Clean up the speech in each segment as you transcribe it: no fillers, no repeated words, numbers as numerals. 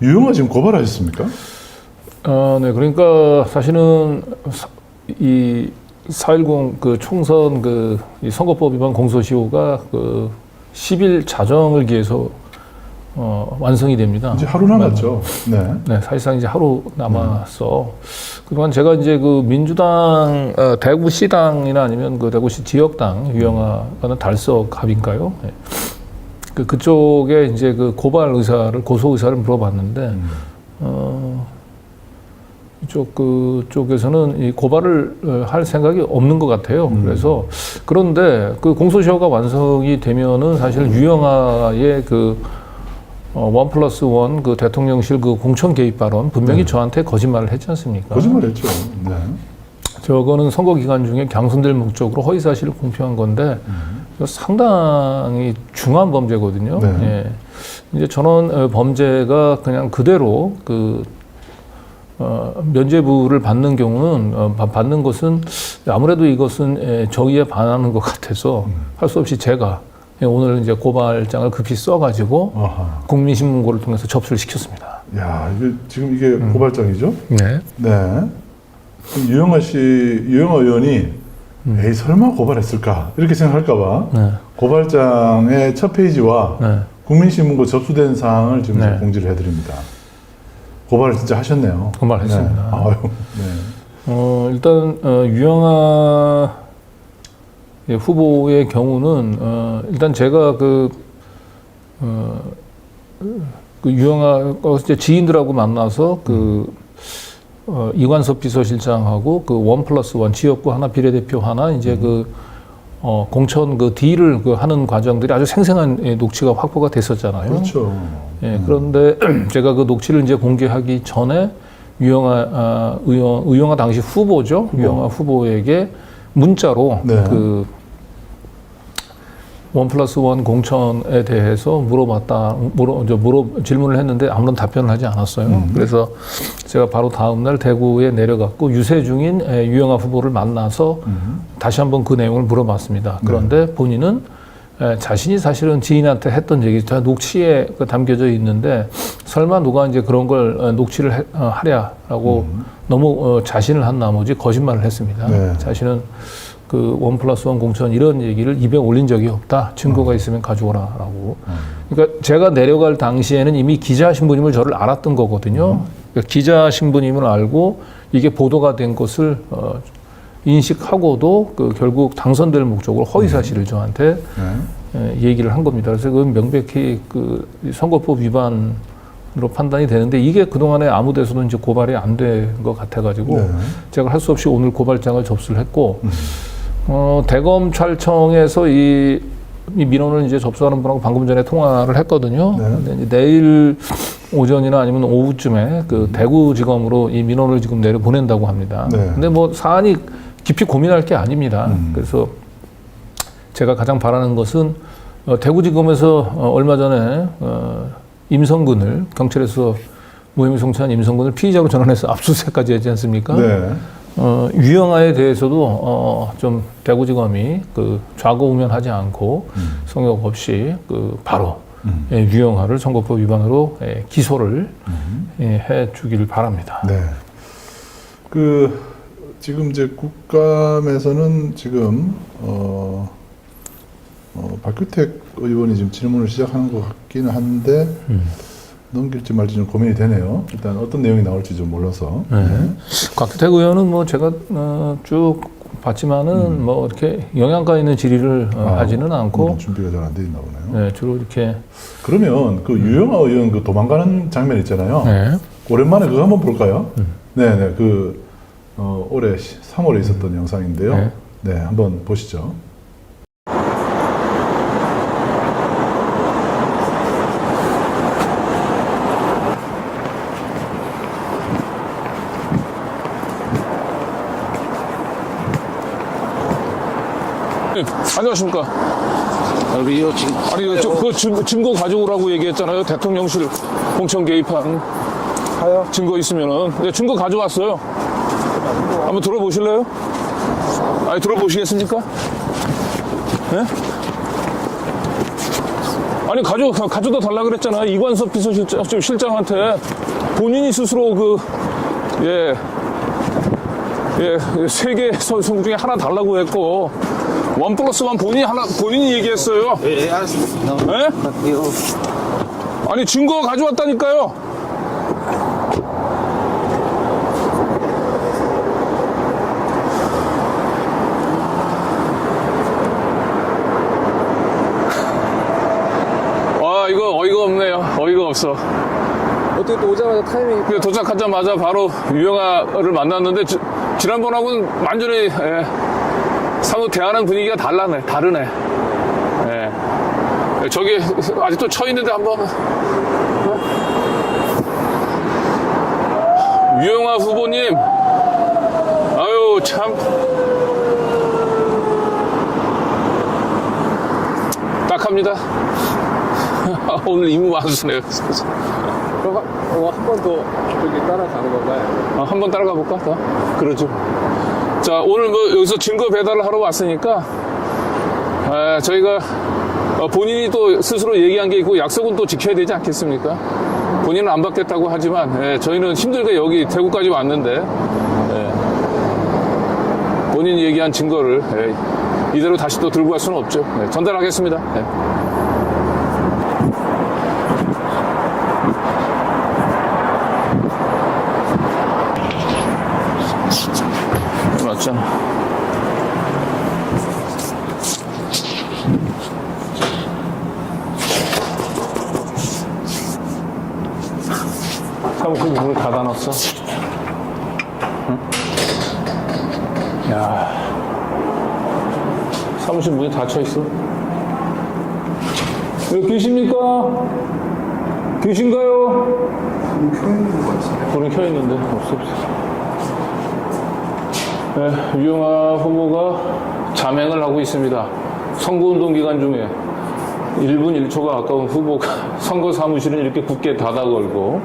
유영아 지금 고발하셨습니까? 네, 그러니까 사실은 이 4.10 그 총선 이 선거법 위반 공소시효가 10일 자정을 기해서 완성이 됩니다. 이제 하루 남았죠. 네. 네, 사실상 이제 하루 남았어. 그동안 제가 이제 민주당, 대구시당이나 아니면 대구시 지역당 유영아는 달석합인가요? 네. 그쪽에 이제 고발 의사를, 고소 의사를 물어봤는데, 그쪽에서는 이 고발을 할 생각이 없는 것 같아요. 그래서 그런데 공소시효가 완성이 되면은 사실 유영아의 1+1 대통령실 공천 개입 발언 분명히 저한테 거짓말을 했지 않습니까? 거짓말했죠. 네. 저거는 선거 기간 중에 경선될 목적으로 허위 사실을 공표한 건데 상당히 중한 범죄거든요. 네. 예. 이제 저는 범죄가 그냥 그대로 면죄부를 받는 경우는 받는 것은 아무래도 이것은 정의에 반하는 것 같아서 할 수 없이 제가 오늘 이제 고발장을 급히 써가지고 국민신문고를 통해서 접수를 시켰습니다. 야, 지금 이게 고발장이죠? 네. 네. 유영아 의원이 에이 설마 고발했을까 이렇게 생각할까봐 네. 고발장의 첫 페이지와 네. 국민신문고 접수된 사항을 지금 네. 공지를 해드립니다. 고발을 진짜 하셨네요. 고발했습니다. 네. 아유, 네. 일단 유영아 후보의 경우는 일단 제가 유영아 지인들하고 만나서 이관섭 비서실장하고 1+1 지역구 하나 비례대표 하나 이제 공천 딜을 하는 과정들이 아주 생생한 녹취가 확보가 됐었잖아요. 그렇죠. 예, 그런데 제가 녹취를 이제 공개하기 전에 유영아 당시 후보죠. 유영아 후보에게 문자로 네. 1+1 공천에 대해서 질문을 했는데 아무런 답변을 하지 않았어요. 그래서 제가 바로 다음날 대구에 내려갔고 유세 중인 유영아 후보를 만나서 다시 한번 그 내용을 물어봤습니다. 그런데 본인은 자신이 사실은 지인한테 했던 얘기, 다 녹취에 담겨져 있는데 설마 누가 이제 그런 걸 녹취를 하랴라고 너무 자신을 한 나머지 거짓말을 했습니다. 네. 자신은 1+1 공천 이런 얘기를 입에 올린 적이 없다. 증거가 있으면 가져오라라고. 그러니까 제가 내려갈 당시에는 이미 기자 신부님을 저를 알았던 거거든요. 그러니까 기자 신부님을 알고 이게 보도가 된 것을 인식하고도 결국 당선될 목적으로 허위 사실을 저한테 얘기를 한 겁니다. 그래서 그건 명백히 선거법 위반으로 판단이 되는데 이게 그동안에 아무 데서도 이제 고발이 안 된 것 같아가지고 제가 할 수 없이 오늘 고발장을 접수를 했고 대검찰청에서 이 민원을 이제 접수하는 분하고 방금 전에 통화를 했거든요. 근데 이제 내일 오전이나 아니면 오후쯤에 대구지검으로 이 민원을 지금 내려 보낸다고 합니다. 근데 사안이 깊이 고민할 게 아닙니다. 그래서 제가 가장 바라는 것은 대구지검에서 얼마 전에 임성근을 경찰에서 무혐의 송치한 임성근을 피의자로 전환해서 압수수색까지 했지 않습니까? 네. 유영아에 대해서도 좀 대구지검이 좌고우면하지 않고 성역 없이 바로 유영아를 선거법 위반으로 기소를 해주기를 바랍니다. 네. 지금 이제 국감에서는 지금 박규택 의원이 지금 질문을 시작하는 것 같기는 한데 넘길지 말지 좀 고민이 되네요. 일단 어떤 내용이 나올지 좀 몰라서. 곽규택 의원은 제가 쭉 봤지만은 이렇게 영양가 있는 질의를 하지는 않고 준비가 잘 안 돼 있나 보네요. 네, 주로 이렇게 그러면 유영아 의원 도망가는 장면 있잖아요. 네. 오랜만에 그거 한번 볼까요? 네네 올해 3월에 있었던 영상인데요. 네, 한번 보시죠. 안녕하십니까. 우리요 지금 아니, 증거 가져오라고 얘기했잖아요. 대통령실 공천 개입한 증거 있으면은. 네, 증거 가져왔어요. 한번 들어보실래요? 아니, 들어보시겠습니까? 네? 아니 가져다 달라 그랬잖아. 이관섭 비서실장한테 본인이 스스로 세개 성 중에 하나 달라고 했고 1+1 본인이 얘기했어요. 예, 알았습니다. 예? 아니 증거 가져왔다니까요. 와 이거 어이가 없네요. 어이가 없어. 어떻게 또 오자마자 타이밍이 그래서 도착하자마자 바로 유영아를 만났는데 지난번하고는 완전히 사뭇 대하는 분위기가 다르네. 예. 저기 아직도 쳐 있는데 한번 유영아 후보님, 아유 참 딱합니다. 오늘 임무 완수네요. 그럼 한 번 더 저기 따라가는 건가요? 한번 따라가 볼까? 더? 그러죠. 자, 오늘 뭐 여기서 증거 배달을 하러 왔으니까 저희가 본인이 또 스스로 얘기한 게 있고 약속은 또 지켜야 되지 않겠습니까? 본인은 안 받겠다고 하지만 저희는 힘들게 여기 대구까지 왔는데 본인이 얘기한 증거를 이대로 다시 또 들고 갈 수는 없죠. 전달하겠습니다. 맞잖아. 사무실 문을 닫아놨어? 응? 야, 사무실 문이 닫혀있어? 여기 계십니까? 계신가요? 불은 켜있는데 없어. 유영아 후보가 자맹을 하고 있습니다. 선거운동 기간 중에 1분 1초가 아까운 후보가 선거 사무실은 이렇게 굳게 닫아 걸고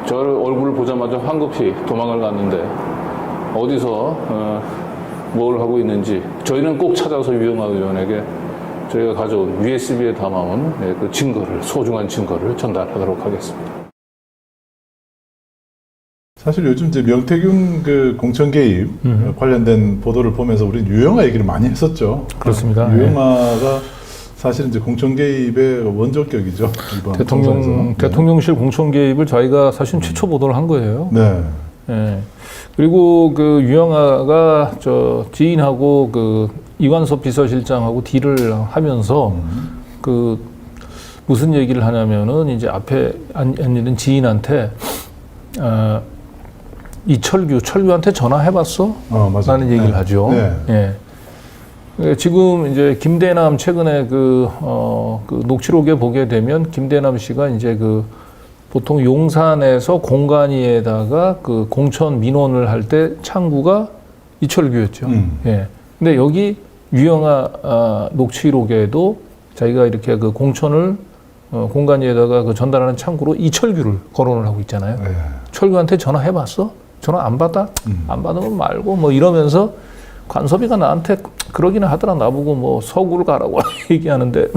저를 얼굴을 보자마자 황급히 도망을 갔는데 어디서 뭘 하고 있는지 저희는 꼭 찾아서 유영아 의원에게 저희가 가져온 USB에 담아온 그 증거를, 소중한 증거를 전달하도록 하겠습니다. 사실 요즘 이제 명태균 그 공천 개입 관련된 보도를 보면서 우리는 유영아 얘기를 많이 했었죠. 그렇습니다. 유영아가 사실은 이제 공천 개입의 원조격이죠. 이번 대통령실 공천 개입을 저희가 사실 최초 보도를 한 거예요. 네. 예. 그리고 그 유영아가 저 지인하고 그 이관섭 비서실장하고 딜을 하면서 그 무슨 얘기를 하냐면은 이제 앞에 앉는 지인한테 철규한테 전화해봤어? 라는 얘기를 하죠. 네. 예. 지금 이제 김대남 최근에 그 녹취록에 보게 되면 김대남 씨가 이제 그 보통 용산에서 공간위에다가 그 공천 민원을 할 때 창구가 이철규였죠. 예. 근데 여기 유영아 녹취록에도 자기가 이렇게 그 공천을 공간위에다가 그 전달하는 창구로 이철규를 거론을 하고 있잖아요. 네. 철규한테 전화해봤어? 전화 안 받아? 안 받으면 말고 뭐 이러면서 관섭이가 나한테 그러기는 하더라. 나보고 뭐 서구를 가라고 얘기하는데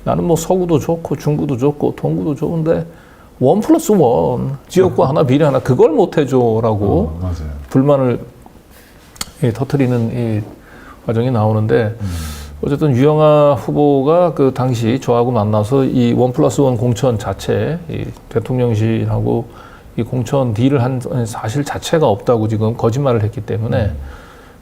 나는 뭐 서구도 좋고 중구도 좋고 동구도 좋은데 1+1 지역구 하나 비리 하나 그걸 못 해줘라고 맞아요. 불만을 터뜨리는 이 과정이 나오는데 어쨌든 유영아 후보가 그 당시 저하고 만나서 이 1+1 공천 자체 이 대통령실하고 이 공천 딜을 한 사실 자체가 없다고 지금 거짓말을 했기 때문에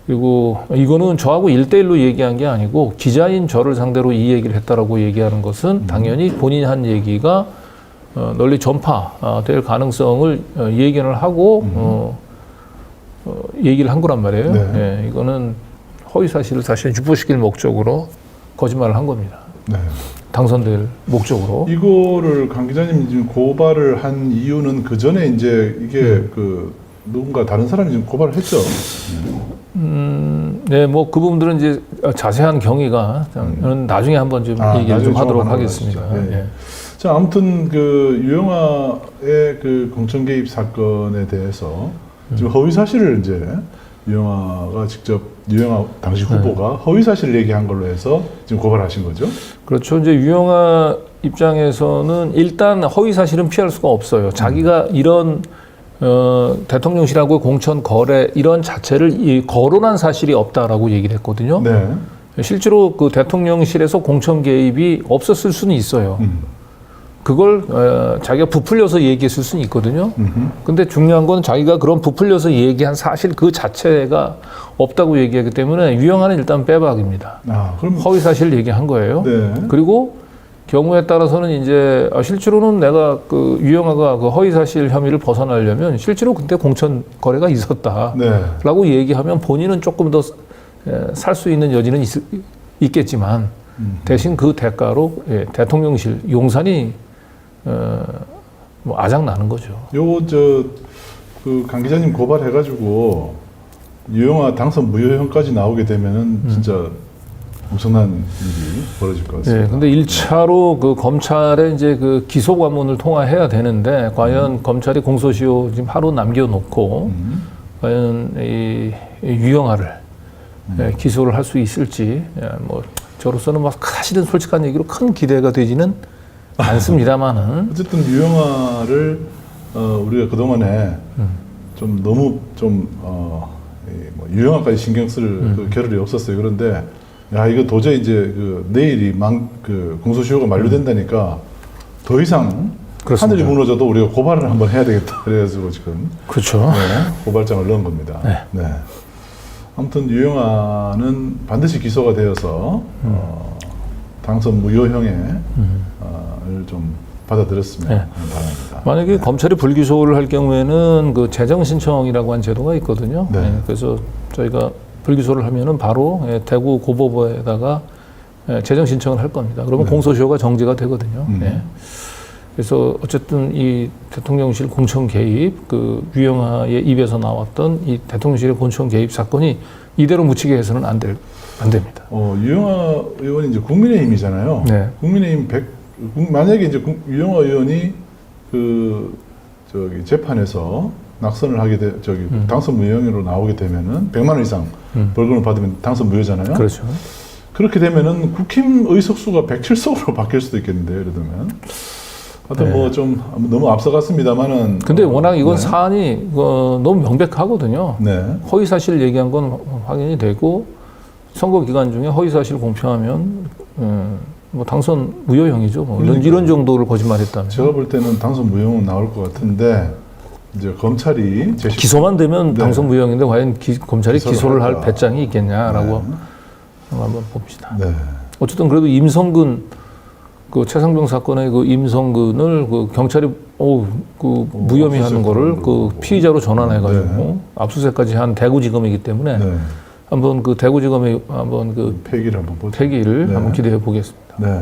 그리고 이거는 저하고 1대1로 얘기한 게 아니고 기자인 저를 상대로 이 얘기를 했다라고 얘기하는 것은 당연히 본인이 한 얘기가 널리 전파될 가능성을 예견을 하고 얘기를 한 거란 말이에요. 네. 네, 이거는 허위 사실을 사실 유포시킬 목적으로 거짓말을 한 겁니다. 네. 당선될 목적으로. 이거를 강 기자님이 지금 고발을 한 이유는 그 전에 이제 이게 그 누군가 다른 사람이 지금 고발을 했죠. 네, 뭐 그 부분들은 이제 자세한 경위가 나중에 한번 좀 얘기를 좀 하도록 하겠습니다. 예. 자, 아무튼 그 유영아의 그 공천 개입 사건에 대해서 지금 허위 사실을 이제 유영아가 직접 유영아 당시 후보가 허위 사실을 얘기한 걸로 해서 지금 고발하신 거죠? 그렇죠. 이제 유영아 입장에서는 일단 허위 사실은 피할 수가 없어요. 자기가 이런 대통령실하고의 공천 거래 이런 자체를 거론한 사실이 없다라고 얘기를 했거든요. 네. 실제로 그 대통령실에서 공천 개입이 없었을 수는 있어요. 그걸 자기가 부풀려서 얘기했을 수는 있거든요. 근데 중요한 건 자기가 그런 부풀려서 얘기한 사실 그 자체가 없다고 얘기하기 때문에 유영아는 일단 빼박입니다. 아, 그럼 허위 사실을 얘기한 거예요. 네. 그리고 경우에 따라서는 이제 실제로는 내가 그 유영아가 그 허위 사실 혐의를 벗어나려면 실제로 그때 공천 거래가 있었다라고 네. 얘기하면 본인은 조금 더 살 수 있는 여지는 있겠지만 대신 그 대가로 대통령실 용산이 뭐 아작 나는 거죠. 요거 그 강 기자님 고발해가지고 유영아 당선 무효형까지 나오게 되면은 진짜 엄청난 일이 벌어질 것 같습니다. 네, 근데 1차로 그 검찰에 이제 그 기소 관문을 통과해야 되는데 과연 검찰이 공소시효 지금 하루 남겨놓고 과연 이 유영아를 기소를 할 수 있을지 뭐 저로서는 막 사실은 솔직한 얘기로 큰 기대가 되지는 않습니다만은 어쨌든 유영아를 우리가 그동안에 좀 너무 뭐 유영아까지 신경 쓸 그 겨를이 없었어요. 그런데 야 이거 도저히 이제 그 내일이 그 공소시효가 만료된다니까 더 이상 그렇습니다. 하늘이 무너져도 우리가 고발을 한번 해야 되겠다 그래가지고 지금 그렇죠. 네, 고발장을 넣은 겁니다. 네. 아무튼 유영아는 반드시 기소가 되어서 당선 무효형에 좀 받아들였으면 네. 바랍니다. 만약에 검찰이 불기소를 할 경우에는 그 재정 신청이라고 한 제도가 있거든요. 네. 그래서 저희가 불기소를 하면은 바로 대구 고법원에다가 재정 신청을 할 겁니다. 그러면 네. 공소시효가 정지가 되거든요. 그래서 어쨌든 이 대통령실 공천 개입, 그 유영아의 입에서 나왔던 이 대통령실의 공천 개입 사건이 이대로 묻히게 해서는 안 됩니다. 유영아 의원이 이제 국민의힘이잖아요. 네. 국민의힘 만약에 이제 유영아 의원이 재판에서 낙선을 하게 당선 무효형으로 나오게 되면은 100만 원 이상 벌금을 받으면 당선 무효잖아요. 그렇죠. 그렇게 되면은 국힘 의석수가 107석으로 바뀔 수도 있겠는데요. 예를 들면. 하여튼 뭐 좀 너무 앞서갔습니다만은. 근데 워낙 이건 네. 사안이 너무 명백하거든요. 네. 허위 사실 얘기한 건 확인이 되고 선거 기간 중에 허위 사실 공표하면 뭐 당선 무효형이죠. 뭐 이런 정도를 거짓말했다면. 제가 볼 때는 당선 무효는 나올 것 같은데 이제 검찰이 기소만 되면 네. 당선 무효형인데 과연 검찰이 기소를 할 할까. 배짱이 있겠냐라고 네. 한번 봅시다. 네. 어쨌든 그래도 임성근 그 최상병 사건의 그 임성근을 그 경찰이 무혐의 하는 거를 그 피의자로 전환해가지고 네. 압수수색까지 한 대구지검이기 때문에 네. 한번 그 대구지검에 한번 그 폐기를 한번 보죠. 폐기를 네. 한번 기대해 보겠습니다. 네.